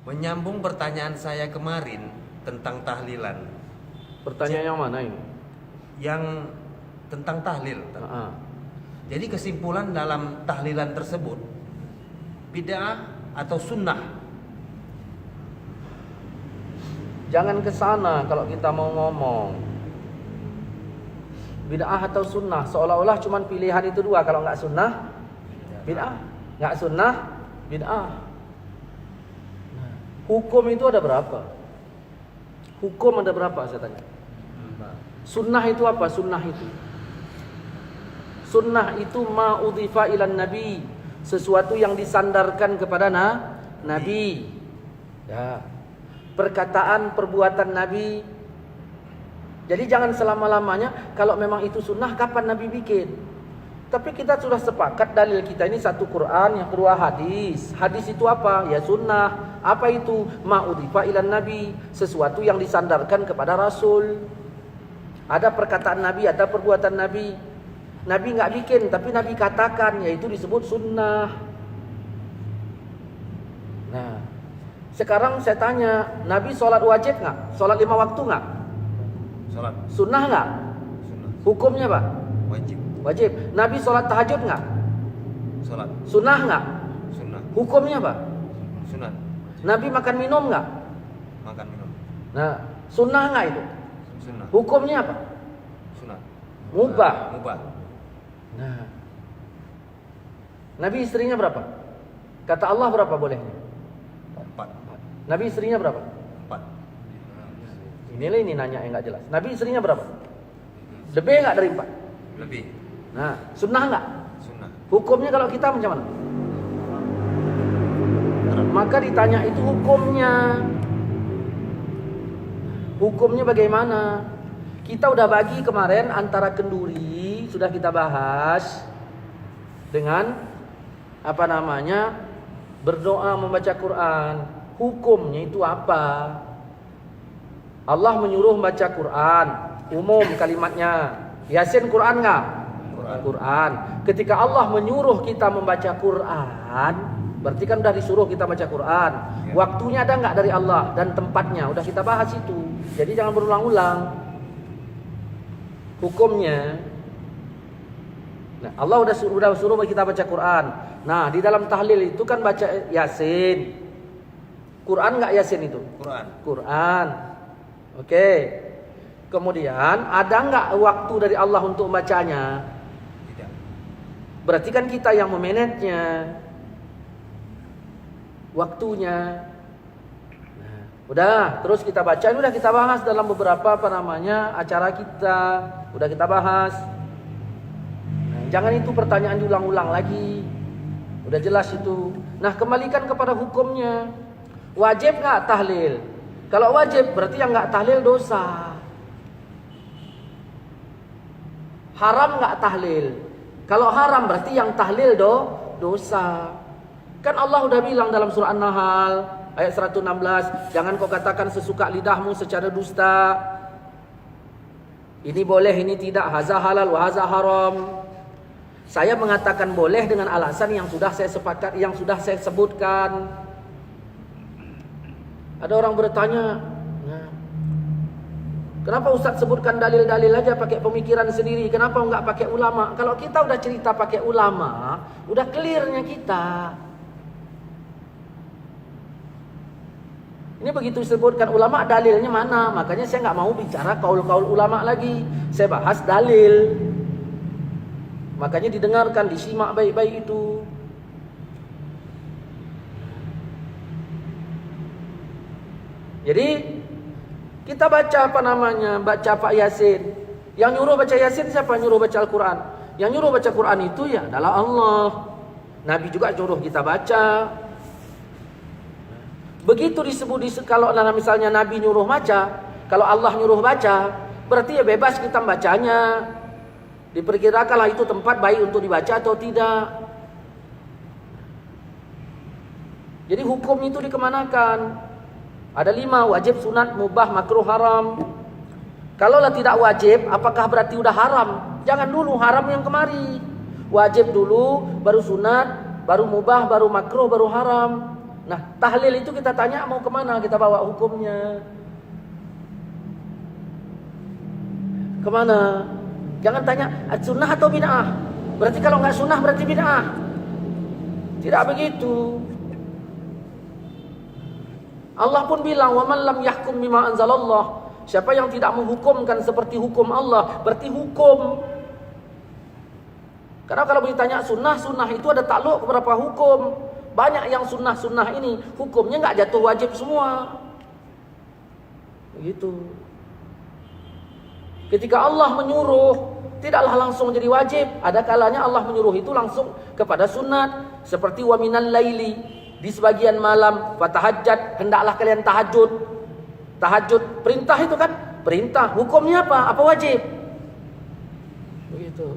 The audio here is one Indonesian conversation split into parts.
Menyambung pertanyaan saya kemarin tentang tahlilan. Pertanyaan yang mana ini? Yang tentang tahlil. Ah. Jadi kesimpulan dalam tahlilan tersebut, bid'ah atau sunnah? Jangan ke sana kalau kita mau ngomong. Bid'ah atau sunnah, seolah-olah cuma pilihan itu dua. Kalau nggak sunnah, bid'ah. Nggak sunnah, bid'ah. Nah, hukum itu ada berapa? Hukum ada berapa saya tanya? Sunnah itu apa? Sunnah itu ma udhifa ilan nabi, sesuatu yang disandarkan kepada nabi. Ya. Perkataan, perbuatan nabi. Jadi jangan selama-lamanya kalau memang itu sunnah kapan nabi bikin. Tapi kita sudah sepakat dalil kita ini satu Quran, yang kedua hadis. Hadis itu apa? Ya sunnah. Apa itu? Ma udhifa ilan nabi, sesuatu yang disandarkan kepada rasul. Ada perkataan nabi, ada perbuatan nabi. Nabi nggak bikin, tapi nabi katakan, yaitu disebut sunnah. Nah, sekarang saya tanya, nabi sholat wajib nggak? Sholat 5 waktu nggak? Sholat. Sunnah nggak? Sunnah. Hukumnya apa? Wajib. Wajib. Nabi sholat tahajud nggak? Sholat. Sunnah nggak? Sunnah. Hukumnya apa? Sunnah. Nabi makan minum nggak? Makan minum. Nah, sunnah nggak itu? Sunnah. Hukumnya apa? Sunnah. Mubah. Mubah. Nah, Nabi istrinya berapa? Kata Allah berapa bolehnya? 4. Nabi istrinya berapa? 4. Ini nanya yang nggak jelas. Nabi istrinya berapa? Lebih nggak dari 4? Lebih. Nah, sunnah nggak? Sunnah. Hukumnya kalau kita macam mana? Maka ditanya itu hukumnya. Hukumnya bagaimana? Kita udah bagi kemarin antara kenduri, sudah kita bahas, dengan apa namanya, berdoa membaca Quran. Hukumnya itu apa? Allah menyuruh membaca Quran, umum kalimatnya. Yasin Quran nggak? Quran. Ketika Allah menyuruh kita membaca Quran, berarti kan udah disuruh kita baca Quran. Waktunya ada nggak dari Allah dan tempatnya? Udah kita bahas itu. Jadi jangan berulang-ulang. Hukumnya, nah, Allah udah suruh kita baca Quran. Nah, di dalam tahlil itu kan baca Yasin. Quran nggak Yasin itu? Quran. Oke. Kemudian ada nggak waktu dari Allah untuk membacanya? Tidak. Berarti kan kita yang memanagenya, waktunya. Nah, udah, terus kita baca, ini udah kita bahas dalam beberapa acara kita, udah kita bahas. Nah, jangan itu pertanyaan diulang-ulang lagi, udah jelas itu. Nah, kembalikan kepada hukumnya. Wajib nggak tahlil? Kalau wajib berarti yang nggak tahlil dosa. Haram nggak tahlil? Kalau haram berarti yang tahlil dosa. Kan Allah udah bilang dalam surah An-Nahl ayat 116, jangan kau katakan sesuka lidahmu secara dusta. Ini boleh, ini tidak, haza halal wa haza haram. Saya mengatakan boleh dengan alasan yang sudah saya sepakat, yang sudah saya sebutkan. Ada orang bertanya, nah, kenapa Ustaz sebutkan dalil-dalil aja pakai pemikiran sendiri? Kenapa enggak pakai ulama? Kalau kita udah cerita pakai ulama, udah clearnya kita. Ini begitu disebutkan ulama, dalilnya mana? Makanya saya nggak mau bicara kaul-kaul ulama lagi. Saya bahas dalil. Makanya didengarkan, disimak baik-baik itu. Jadi kita baca baca Pak Yasin. Yang nyuruh baca Yasin siapa? Nyuruh baca Al-Quran. Yang nyuruh baca Quran itu ya adalah Allah. Nabi juga nyuruh kita baca. Begitu disebut kalau misalnya Nabi nyuruh baca, kalau Allah nyuruh baca, berarti ya bebas kita membacanya. Diperkirakanlah itu tempat baik untuk dibaca atau tidak. Jadi hukum itu dikemanakan? Ada 5, wajib, sunat, mubah, makruh, haram. Kalaulah tidak wajib, apakah berarti udah haram? Jangan dulu haram yang kemari. Wajib dulu, baru sunat, baru mubah, baru makruh, baru haram. Nah, tahlil itu kita tanya mau kemana, kita bawa hukumnya. Kemana? Jangan tanya sunnah atau bid'ah. Berarti kalau nggak sunnah berarti bid'ah. Tidak begitu. Allah pun bilang, "Wa man lam yahkum bima anzalallah." Siapa yang tidak menghukumkan seperti hukum Allah, berarti hukum. Karena kalau ditanya sunnah itu ada takluk beberapa hukum. Banyak yang sunnah ini hukumnya nggak jatuh wajib semua. Begitu. Ketika Allah menyuruh, tidaklah langsung jadi wajib. Ada kalanya Allah menyuruh itu langsung kepada sunat. Seperti wa minal laili, di sebagian malam, fatahajjat, hendaklah kalian tahajud. Tahajud, perintah itu kan? Perintah. Hukumnya apa? Apa wajib? Begitu.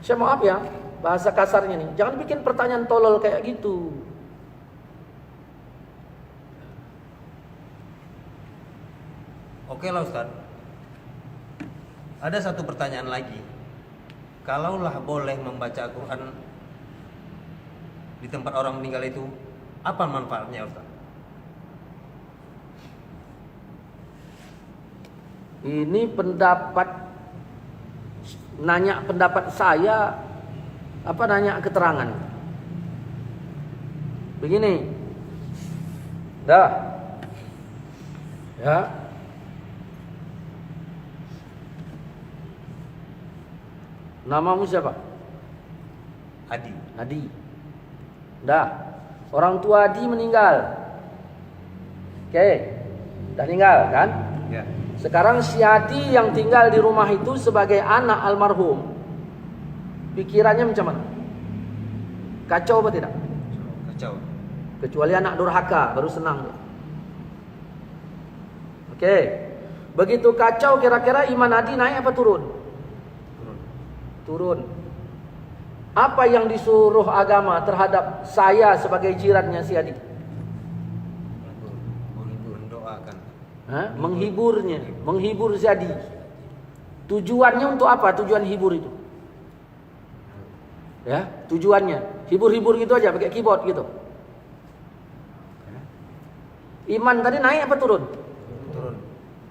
Saya maaf ya, bahasa kasarnya nih. Jangan bikin pertanyaan tolol kayak gitu. Oke lah Ustaz. Ada satu pertanyaan lagi. Kalaulah boleh membaca Al-Quran di tempat orang meninggal itu, apa manfaatnya Ustaz? Ini nanya pendapat saya, apa nanya keterangan? Begini, dah, ya. Namamu siapa? Adi. Adi. Dah, orang tua Adi meninggal. Oke, dah meninggal kan? Ya. Sekarang si Adi yang tinggal di rumah itu sebagai anak almarhum, pikirannya macam mana? Kacau apa tidak? Kacau. Kecuali anak durhaka baru senang. Oke, begitu kacau kira-kira iman Adi naik apa turun? Turun. Apa yang disuruh agama terhadap saya sebagai jirannya si Adi? Mendoakan. Menghiburnya, menghibur si Adi. Tujuannya untuk apa? Tujuan hibur itu. Ya, tujuannya hibur-hibur gitu aja, pakai keyboard gitu. Iman tadi naik apa turun? Turun.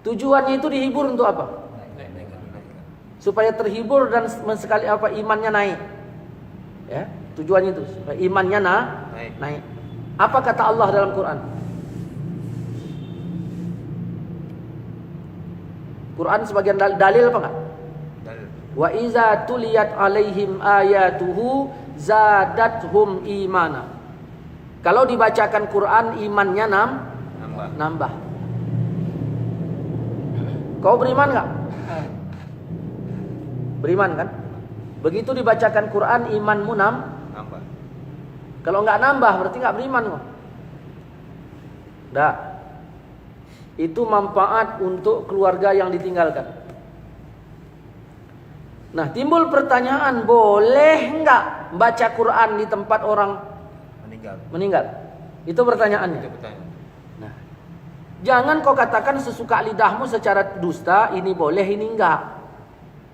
Tujuannya itu dihibur untuk apa? Supaya terhibur dan sekali apa imannya naik. Ya, tujuannya itu supaya imannya naik. Apa kata Allah dalam Quran? Quran sebagian dalil apa enggak? Dalil. Wa iza tuliyat alaihim ayatuhu zadathum imana. Kalau dibacakan Quran imannya nambah. Kau beriman enggak? Beriman kan? Begitu dibacakan Quran imanmu Nambah. Kalau enggak nambah berarti enggak beriman kok. Dah. Itu manfaat untuk keluarga yang ditinggalkan. Nah, timbul pertanyaan, boleh enggak baca Quran di tempat orang meninggal? Itu pertanyaannya. Itu pertanyaan. Nah, jangan kau katakan sesuka lidahmu secara dusta, ini boleh, ini enggak.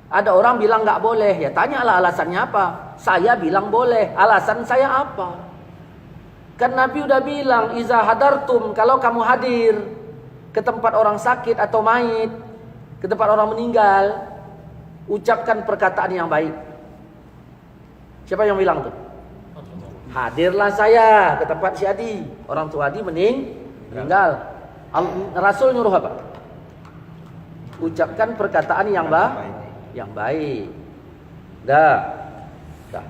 Ada orang bilang enggak boleh, ya tanyalah alasannya apa. Saya bilang boleh, alasan saya apa? Kan Nabi udah bilang, iza hadartum, kalau kamu hadir ke tempat orang sakit atau mayit, ke tempat orang meninggal, ucapkan perkataan yang baik. Siapa yang bilang tuh? Hadirlah saya ke tempat si Adi, orang tua Adi meninggal. Rasul nyuruh apa? Ucapkan perkataan yang baik.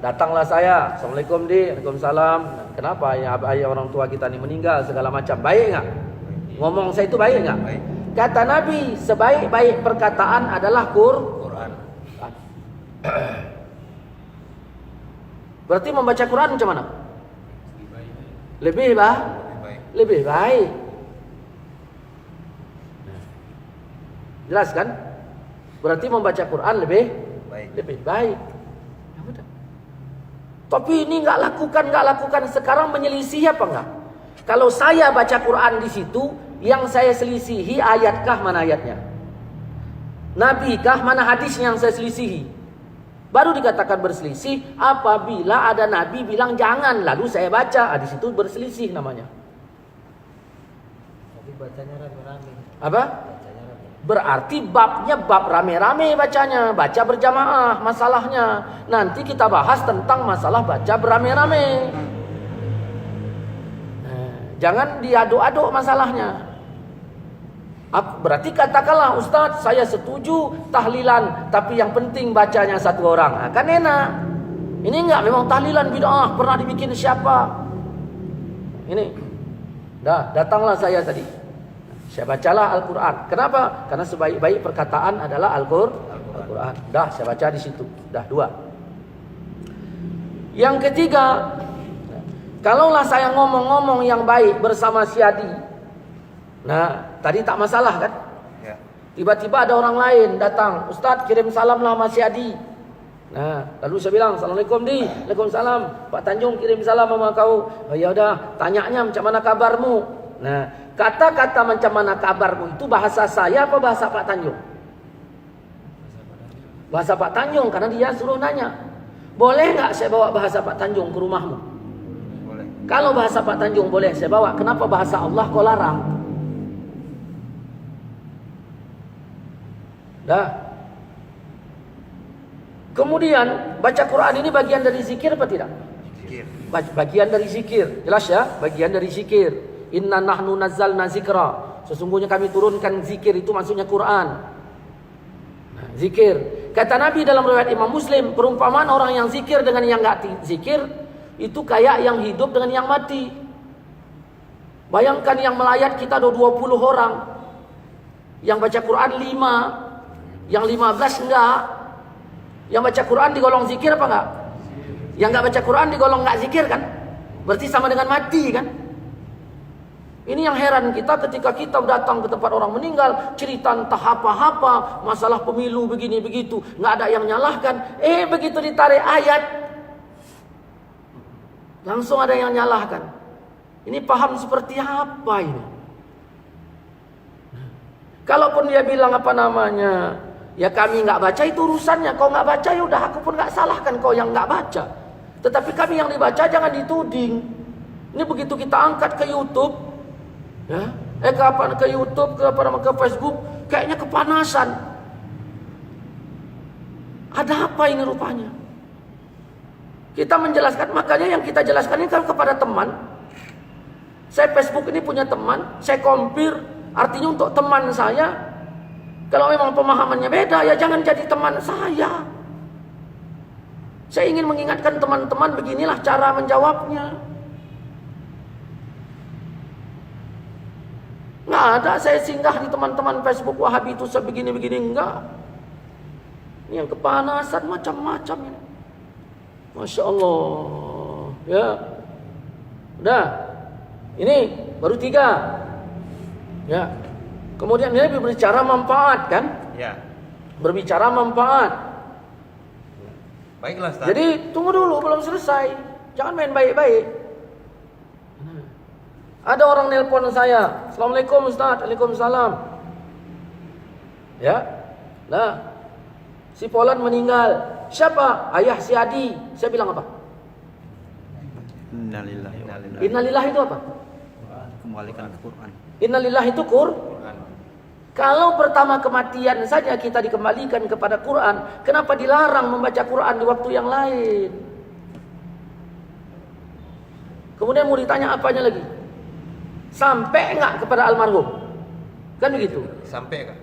Datanglah saya. Assalamualaikum di. Waalaikumsalam. Kenapa ayah orang tua kita ini meninggal segala macam. Baik enggak? Ngomong saya itu baik enggak? Baik. Kata Nabi, sebaik-baik perkataan adalah Quran. Berarti membaca Quran macam mana? Lebih baik. Lebih baik. Jelas kan? Berarti membaca Quran lebih baik. Ya udah. Tapi ini enggak lakukan. Sekarang menyelisih apa enggak? Kalau saya baca Quran di situ, yang saya selisihi ayatkah mana ayatnya? Nabi kah mana hadisnya yang saya selisihi? Baru dikatakan berselisih apabila ada nabi bilang jangan, lalu saya baca. Di situ berselisih namanya. Tapi bacanya rame-rame. Apa? Bacanya rame. Berarti babnya bab rame-rame bacanya, baca berjamaah masalahnya. Nanti kita bahas tentang masalah baca berame-rame. Jangan diaduk-aduk masalahnya. Berarti katakanlah, Ustadz saya setuju tahlilan, tapi yang penting bacanya satu orang. Kan enak. Ini enggak, memang tahlilan bid'ah, pernah dibikin siapa? Ini. Datanglah saya tadi. Saya bacalah Al-Quran. Kenapa? Karena sebaik-baik perkataan adalah Al-Quran. Saya baca di situ. 2. Yang ketiga, kalaulah saya ngomong-ngomong yang baik bersama si Adi. Tadi tak masalah kan? Ya. Tiba-tiba ada orang lain datang, Ustadz kirim salam lah sama si Adi. Lalu saya bilang, Assalamualaikum Di. Waalaikumsalam. Pak Tanjung kirim salam sama kau. Oh ya udah, tanyanya macam mana kabarmu? Kata-kata macam mana kabarmu itu bahasa saya apa bahasa Pak Tanjung? Bahasa Pak Tanjung, karena dia suruh nanya. Boleh nggak saya bawa bahasa Pak Tanjung ke rumahmu? Boleh. Kalau bahasa Pak Tanjung boleh saya bawa, kenapa bahasa Allah kau larang? Kemudian baca Quran ini bagian dari zikir apa tidak? Zikir. Bagian dari zikir. Jelas ya? Bagian dari zikir. Inna nahnu nazzalna zikra. Sesungguhnya kami turunkan zikir, itu maksudnya Quran. Zikir. Kata Nabi dalam riwayat Imam Muslim, perumpamaan orang yang zikir dengan yang enggak zikir itu kayak yang hidup dengan yang mati. Bayangkan yang melayat kita ada 20 orang. Yang baca Quran 5, yang 15 enggak. Yang baca Quran digolong zikir apa enggak? Yang enggak baca Quran digolong enggak zikir kan? Berarti sama dengan mati kan? Ini yang heran kita ketika kita datang ke tempat orang meninggal, cerita entah apa-apa, masalah pemilu begini begitu, enggak ada yang nyalahkan. Begitu ditarik ayat, langsung ada yang nyalahkan. Ini paham seperti apa ini? Kalaupun dia bilang apa namanya, ya kami nggak baca itu urusannya. Kau nggak baca ya udah, aku pun nggak salahkan kau yang nggak baca. Tetapi kami yang dibaca jangan dituding. Ini begitu kita angkat ke YouTube, ya, ke YouTube, ke Facebook, kayaknya kepanasan. Ada apa ini rupanya? Kita menjelaskan, makanya yang kita jelaskan ini kan kepada teman. Saya Facebook ini punya teman, saya compare, artinya untuk teman saya. Kalau memang pemahamannya beda, ya jangan jadi teman saya. Saya ingin mengingatkan teman-teman, beginilah cara menjawabnya. Nggak ada saya singgah di teman-teman Facebook Wahabi itu sebegini-begini, enggak. Ini yang kepanasan macam-macam ini. Masya Allah. Ya. Udah. Ini baru 3. Ya. Kemudian dia berbicara manfaat kan? Ya. Berbicara manfaat. Baiklah, Ustaz. Jadi tunggu dulu, belum selesai. Jangan main baik-baik. Ada orang nelpon saya, Assalamualaikum Ustaz. Waalaikumsalam. Ya. Si Polan meninggal. Siapa? Ayah si Adi. Saya bilang apa? Innalillahi wa inna ilaihi Innalillah itu apa? raji'un. Kembalikan ke Quran. Innalillah itu Quran. Kalau pertama kematian saja kita dikembalikan kepada Quran, kenapa dilarang membaca Quran di waktu yang lain? Kemudian mau ditanya apanya lagi? Sampai enggak kepada almarhum? Kan begitu? Sampai, Kak.